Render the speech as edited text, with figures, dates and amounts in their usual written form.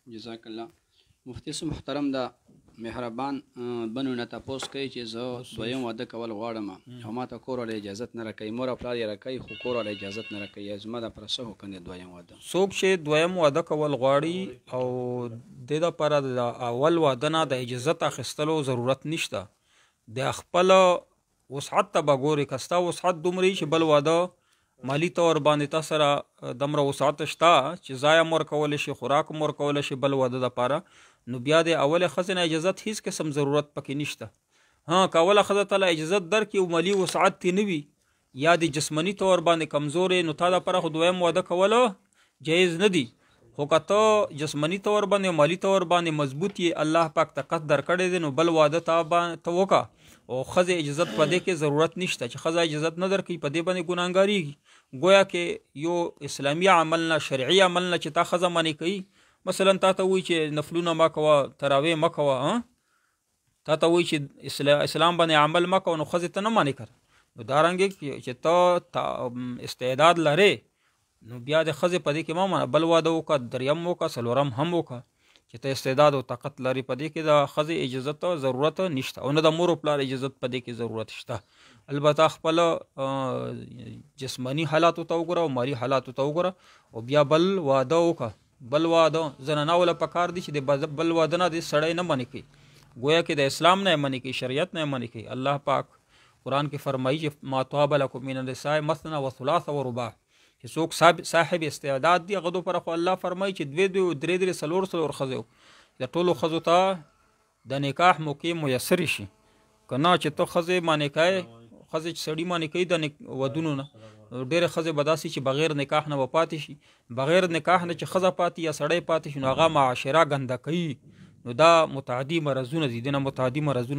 جزاک الله. مفتي صاحب محترم دا مهربان بنو نه تپوس کوي چې زه دویم واده کول غواړم او ما ته کور والا اجازت نه راکوي، مور او پلار یې راکوي خو کور والا اجازت نه راکوي. زما دپاره څه حکم دی دویم واده؟ څوک چې دویم واده کول غواړي او د دپاره د اول واده نه د اجازت اخیستلو ضرورت نشته، د خپل وسعت ته به ګوري. که ستا وسعت دومره چې بل واده مالی طور باندې تا سره دومره وسعت شته چې ځای هم ورکولی شي، خوراک هم ورکولی شي بل واده دپاره، نو بیا د اولې ښځې نه اجازت هیڅ قسم ضرورت پکې نشته. که اوله ښځه ته له اجازت درکړي او مالي وسعت ترې نه وي یا د جسماني طور باندې کمزورې، نو تا دپاره خو دویم واده کولو جایز نه دي. خو که ته جسماني طور باندې او مالي طور باندې مضبوط یې، الله پاک طاقت درکړی دی، نو بل واده ته وکړه او ښځې اجازت په دې کې ضرورت نشته. چې ښځه اجازت نه درکوي په دې باندې ګناهګارېږي. گویا کې یو اسلامي عمل نه، شرعي عمل نه چې تا ښځه منې کوي، مثلا تا ته وایي چې نفلونه مه کوه، تراویح مه کوه، تا ته وایي چې اسلام باندې عمل مه کوه، نو ښځې ته نه منې کړه. نو دارنګې چې ته استعداد لرې، نو بیا د ښځې په دې کې مه منه، بل واده وکړه، دریم وکړه، څلورم هم وکړه. چې ته استعداد او طاقت لري، په دې کې د ښځې اجازت ضرورت نشته او نه د مور او پلار اجازت په دې کې ضرورت شته. البته خپل جسماني حالاتو ته وګوره او مالي حالاتو ته وګوره او بیا بل واده وکړه. بل واده زنانه وله پکار دي چې د بل واده نه د سړی نه منې کوي، گویا کې د اسلام نه یې منې کوي، شریعت نه یې منې کوي. الله پاک قرآن کې فرمایي چې ما طاب لکم من النساء مثنى وثلاث ورباع، چې څوک صاحب استعداد دي هغه دپاره خو الله فرمایي چې دوې درې درې څلور ښځې د ټولو ښځو ته د نکاح موقع میسرې شي. که نه چې ته ښځې معنې کوې، ښځې چې سړي معنې کوي د ودونو نه، ډېرې ښځې به داسې چې بغیر نکاح نه به پاتې شي، بغیر نکاح نه چې ښځه پاتې یا سړی پاتې شي، نو هغه معاشره ګنده کوي. نو دا متعدي مرضونه دي، دې نه متعدي مرضونه